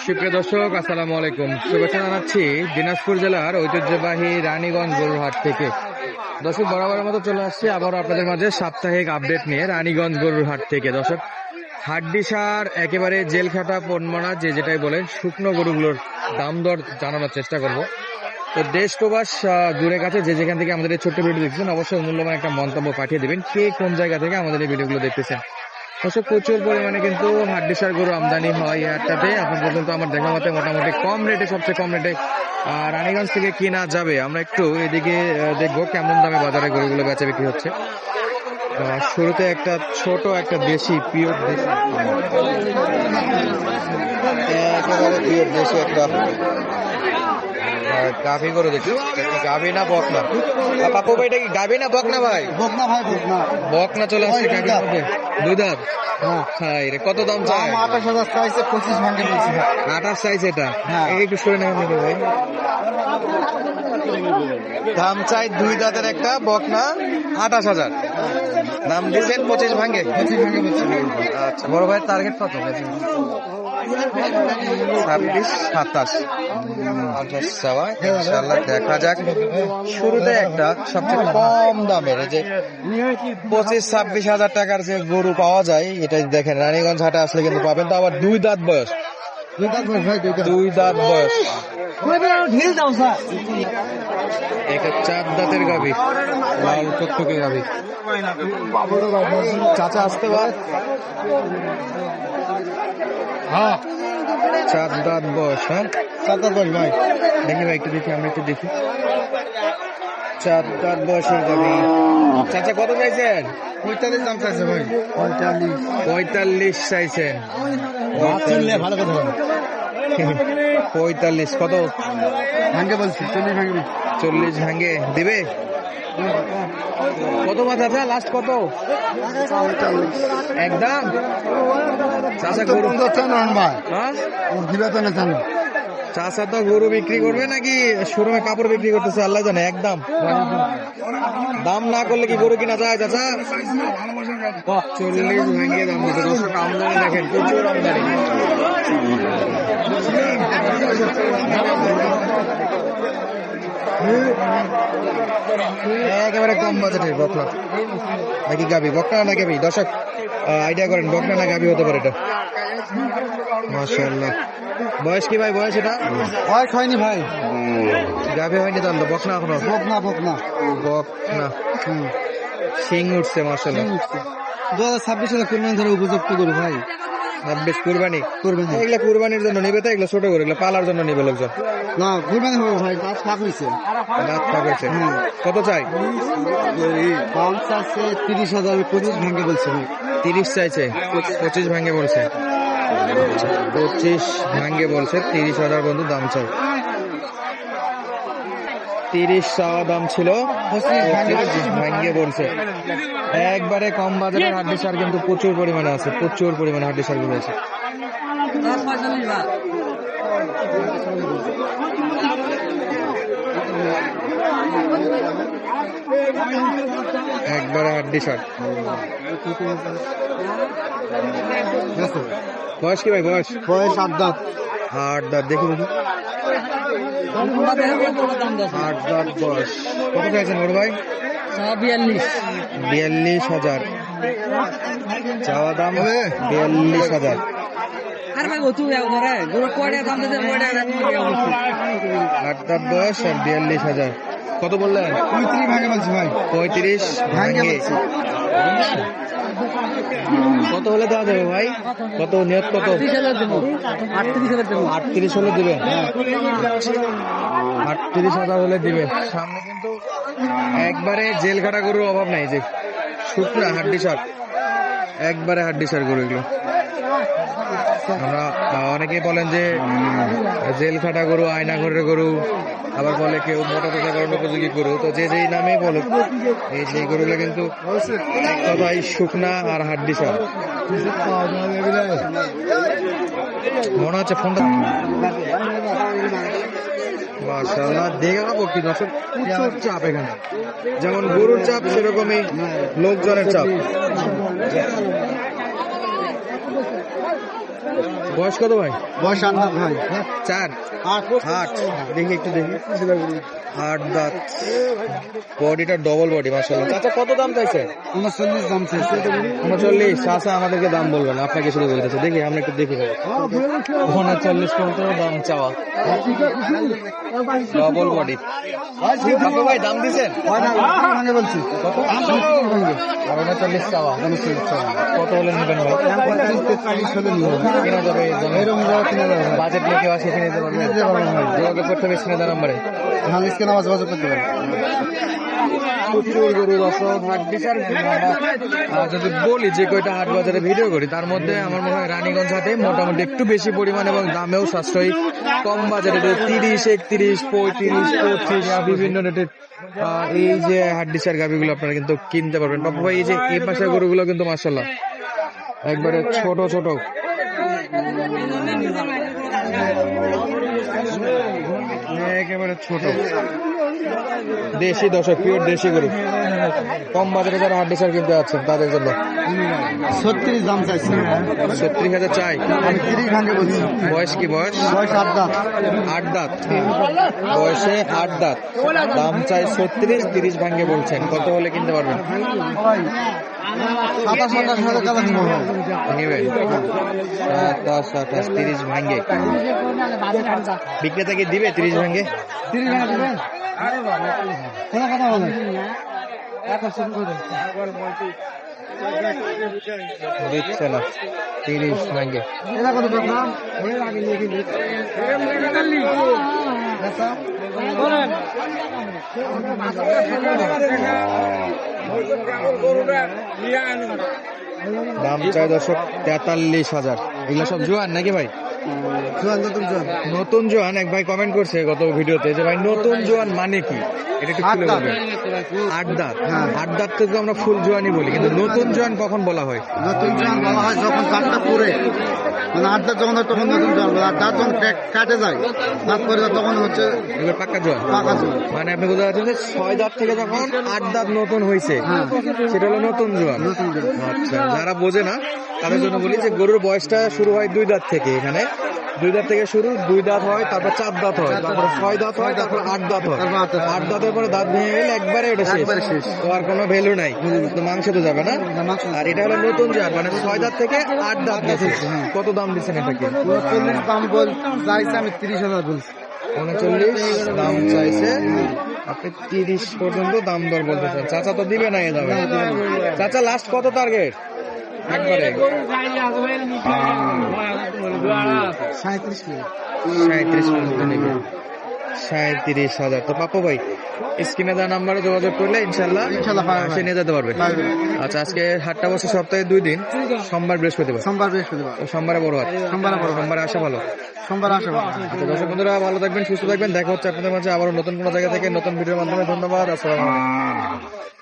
সুপ্রিয় দর্শক, আসসালামু আলাইকুম। শুভেচ্ছা জানাচ্ছি দিনাজপুর জেলার ঐতিহ্যবাহী রানীগঞ্জ গরুর হাট থেকে। দর্শক, বরাবরের মতো চলে আসছে আবার আপনাদের মাঝে সাপ্তাহিক আপডেট নিয়ে রানীগঞ্জ গরুর হাট থেকে। দর্শক, হাড্ডিসার একেবারে জেলখাটা পণ্যনা যে যেটাই বলেন শুকনো গরুগুলোর দাম দর জানানোর চেষ্টা করব। তো দেশ প্রবাস দূরে কাছে যে যেখান থেকে আমাদের এই ছোট্ট ভিডিও দেখছেন, অবশ্যই মূল্যবান একটা মন্তব্য পাঠিয়ে দেবেন কে কোন জায়গা থেকে আমাদের এই ভিডিওগুলো দেখতেছেন। দর্শক, প্রচুর পরিমাণে কিন্তু হাড্ডিসার গরু আমদানি হয় এই হাটটাতে। এখন পর্যন্ত আমার দেখা মতে মোটামুটি কম রেটে, সবচেয়ে কম রেটে রানীগঞ্জ থেকে কিনা যাবে। আমরা একটু এদিকে দেখবো কেমন দামে বাজারে গরুগুলো বেচা বিক্রি হচ্ছে। শুরুতে একটা ছোট একটা দেশি পিওর দেশি, একেবারে পিওর দেশি একটা গাভী গরু দেখি। গাভী না বকনা? পাপু ভাই, এটা কি গাভী না বকনা ভাই? বকনা ভাই, বকনা। বকনা চলে আসছে গাভীর মধ্যে, দুই দাঁত। হ্যাঁ, কত দাম চাই? 28,000 চাইছে, 25 ভাঙে বলছি। 28 চাইছে এটা। একটু সরে নেবেন নাকি ভাই? দাম চাই দুই দাঁতের একটা বকনা, 28,000 দাম দিচ্ছেন, 25 ভাঙে। 25 ভাঙে বলছি। আচ্ছা, বড় ভাইয়ের টার্গেট কত? 26, 27 চাওয়া। ইনশাআল্লাহ দেখা যাক। শুরুতে একটা সবচেয়ে কম দামের এই যে 25-26 হাজার টাকার যে গরু পাওয়া যায়, এটা দেখেন রানীগঞ্জ হাটে আসলে কিন্তু পাবেন। তো আবার দুই দাঁত বয়স, দুই দাঁত বয়স ভাই, দুই দাঁত বয়স। ঢিল দাও স্যার। একটা 4 দাঁতের গাভী, লাল টকটকে গাভী। চাচা আসতে পার? হ্যাঁ, 4 দাঁত বয়স। হ্যাঁ, 4 দাঁত বয়স ভাই। দেখি ভাই, একটু দেখি, আমরা একটু দেখি। 4 দাঁত বয়সের গাভী। চাচা কত চাইছেন? 45 দাম চাইছে ভাই। 45 চাইছেন। ভালো কথা বল। 45 কত ভাঙে বলছি, 40 ভাঙে। 40 ভাঙে দিবে? কত মা চাচা, লাস্ট কত? একদম চাচা গরু চাচা তো গরু বিক্রি করবে নাকি শোরুমে কাপড় বিক্রি করতেছে আল্লাহ জানে। একদম দাম না করলে কি গরু কিনা যায় চাচা? 40 ভাঙিয়ে দাম দিতে। দর্শক, আমদানি দেখেন, প্রচুর আমদানি। একেবারে কম বাজেটের বকনা নাকি গাভী? বকনা না গাভী? দর্শক আইডিয়া করেন, বকনা না গাভী হতে পারে এটা। মাশাআল্লাহ। বয়স কি ভাই? বয়স এটা বয়স হয়নি ভাই, গাভী হয়নি তাহলে, বকনা এখনো? বকনা বকনা বকনা। শিং উঠছে মাশাআল্লাহ। 2026 সালে কোরবানি ধরে উপযুক্ত গরু ভাই। 26 কুরবানি? এগুলা কুরবানির জন্য নিবে তো? এগুলো ছোট গরু, এগুলো পালার জন্য নিবে লোকজন? না, কুরবানি হবে ভাই, দাঁত ফাঁক হয়েছে। দাঁত ফাঁক হয়েছে। কত চাই? দাম চাচ্ছে 30,000, 25 ভাঙে বলছে ভাই। 30 চাইছে, 25 ভাঙে বলছে। 25 ভাঙে বলছে, 30,000 বন্ধু দাম চাই। 30 চাওয়া দাম ছিল, 25 ভাঙে বলছে। একবারে কম বাজারের হাড্ডিসার কিন্তু প্রচুর পরিমাণে আছে, প্রচুর পরিমাণে হাড্ডিসার গুলো আছে। একবারে হাড্ডিসার। বয়স কি ভাই? বয়স 8 দাঁত। 8 দাঁত। দেখি দেখি, 8 দাঁত বয়স। কত চাইছেন বড় ভাই? 42,000 চাওয়া দাম, 42,000। 8 দাঁত বয়স আর 42,000। কত বললেন? 35 ভাঙে বলছি ভাই। 35 ভাঙে। কত হলে দেওয়া যাবে ভাই? কত নিয়ত? কত? 38 হলে দিবেন? 38,000 হলে দিবেন। সামনে কিন্তু একবারে জেল কাটা গরুর অভাব নাই, যে শুকনা হাড্ডিসার, একবারে হাড্ডিসার গরু এগুলো। আমরা অনেকেই বলেন যে জেল খাটা গরু, আয়না ঘরের গরু, আবার বলে কেউ মোটা তাজা করার উপযোগী গরু। তো যে যেই নামেই বলো, এই সেই গরুগুলো কিন্তু এক কথাই শুকনা আর হাড্ডিসার। মনে হচ্ছে ফোনটা মাশাআল্লাহ দেখে নেবো কি দর্শক, প্রচুর চাপ এখানে। যেমন গরুর চাপ, সেরকমই লোকজনের চাপ। বয়স কত ভাই? বয়স আন্দাজ ভাই 4 আট 8 দেখি একটু দেখি 8 দাঁত, বডিটা ডবল বডি মাশাআল্লাহ। চাচা কত দাম চাইছে? 39 দাম চাইছে। 39। চাচা আমাদেরকে দাম বলবেন, আপনাকে শুধু বলতেছে। দেখি আমরা একটু দেখি ভাই। 39 পর্যন্ত দাম চাওয়া, ডবল বডি। আপনি ভাই দাম দিছেন? ভাঙে বলছি কত? ভাঙে 39 চাওয়া। কত হলে নেবেন ভাই? 35 হলে নিয়ে যাবে। কেনা যাবে এরকম যাওয়া কিনে যাবে না। বাজেট নিয়ে কেউ আসে কিনে দিতে পারবে? কিনতে পারবেন ভাই। যোগাযোগ করতে হবে স্ক্রিনে দেওয়া নাম্বারে। হ্যাঁ স্ক্রিনে আওয়াজ করতে পারবেন। প্রচুর গরু দর্শক, হাট বিচার যদি বলি যে কয়টা হাট বাজারে ভিডিও করি তার মধ্যে আমার মনে হয় রানীগঞ্জ হাটে মোটামুটি একটু বেশি পরিমাণ এবং দামেও সাশ্রয়ী, কম বাজারে 30, 31, 35, 25 বিভিন্ন রেটের এই যে হাট ডিসার গাভিগুলো আপনারা কিন্তু কিনতে পারবেন। বাবু ভাই এই যে এই পাশের গরুগুলো কিন্তু মাশাআল্লাহ একবারে ছোট ছোট, একেবারে ছোট দেশি দর্শক, পিওর দেশি গরু। কম বাজারে যারা হাট ডিসার কিনতে আছেন তাদের জন্য 36 দাম চাইছে। 36,000 চাই। আমি 30 ভাঙে বলছি। বয়স কি? বয়স বয়স 8 দাঁত। 8 দাঁত, বয়সে 8 দাঁত, দাম চাই 36, 30 ভাঙ্গে বলছেন। কত হলে কিনতে পারবেন? 27-28 হাজার টাকা নিব ভাই। নেবেন 27, 28, 30 ভাঙ্গে। বিক্রেতা কি দিবে 30 ভাঙ্গে? 30 ভাঙে দিবেন? কোনো কথা বলেন। দিচ্ছে না 30 ভাঙ্গে। এটা কত টাকা? দাম চাই দর্শক 43,000। এগুলো সব জোয়ান নাকি ভাই? জোয়ান নতুন জোয়ান। নতুন জোয়ান। এক ভাই কমেন্ট করছে গত ভিডিওতে যে ভাই নতুন জোয়ান মানে কি, এটা একটু খুলে বলবেন। 8 দাঁত, হ্যাঁ। 8 দাঁত তো আমরা ফুল জোয়ানই বলি, কিন্তু নতুন জোয়ান কখন বলা হয়? নতুন জোয়ান বলা হয় যখন দাঁতটা পড়ে, মানে 8 দাঁত যখন হয় তখন নতুন জোয়ান বলে। আর দাঁত যখন কাটে যায়, দাঁত পড়ে যায় তখন হচ্ছে এবার পাক্কা জোয়ান। পাকা জোয়ান। মানে আপনি বোঝা যাচ্ছেন যে 6 দাঁত থেকে যখন 8 দাঁত নতুন হয়েছে হ্যাঁ। সেটা হলো নতুন জোয়ান। নতুন জোয়ান। আচ্ছা, যারা বোঝে না তাদের জন্য বলি যে গরুর বয়সটা শুরু হয় 2 দাঁত থেকে। এখানে 2 দাঁত থেকে শুরু, 2 দাঁত হয়, তারপর 4 দাঁত হয়, তারপর 6 দাঁত হয়, তারপর 8 দাঁত হয়। তারপর 8 দাঁত। 8 দাঁতের পরে দাঁত ভেঙে গেলে একবারে এটা একবারে শেষ, শেষ। তো আর কোনো ভ্যালু নাই, তো মাংস তো যাবে না। আর এটা হলো নতুন জাত, মানে 6 দাঁত থেকে 8 দাঁত গেছে। কত দাম দিচ্ছেন এটাকে? 39 দাম বল চাইছে, আমি 30,000 বলছি। 39 দাম চাইছে, আপনি 30 পর্যন্ত দাম দর বলতেছেন। চাচা তো দিবে না এ দামে। চাচা লাস্ট কত টার্গেট? একবারে 37 কিলো। 37 পর্যন্ত নেবে। 37,000। তো পাপু ভাই স্ক্রিনে দেওয়া নাম্বারে যোগাযোগ করলে ইনশাল্লাহ পাবে সে নিয়ে যেতে পারবে। পাবে। আচ্ছা, আজকে হাটটা বসে সপ্তাহে 2 দিন, সোমবার বৃহস্পতিবার। সোমবার বৃহস্পতিবার। তো সোমবারে বড় হাট, সোমবারে বড় হাট। সোমবারে আসা ভালো। সোমবার আসবে। আচ্ছা দর্শক বন্ধুরা, ভালো থাকবেন, সুস্থ থাকবেন। দেখা হচ্ছে আপনাদের মাঝে আবারও নতুন কোনো জায়গা থেকে নতুন ভিডিওর মাধ্যমে। ধন্যবাদ। আসসালামু আলাইকুম।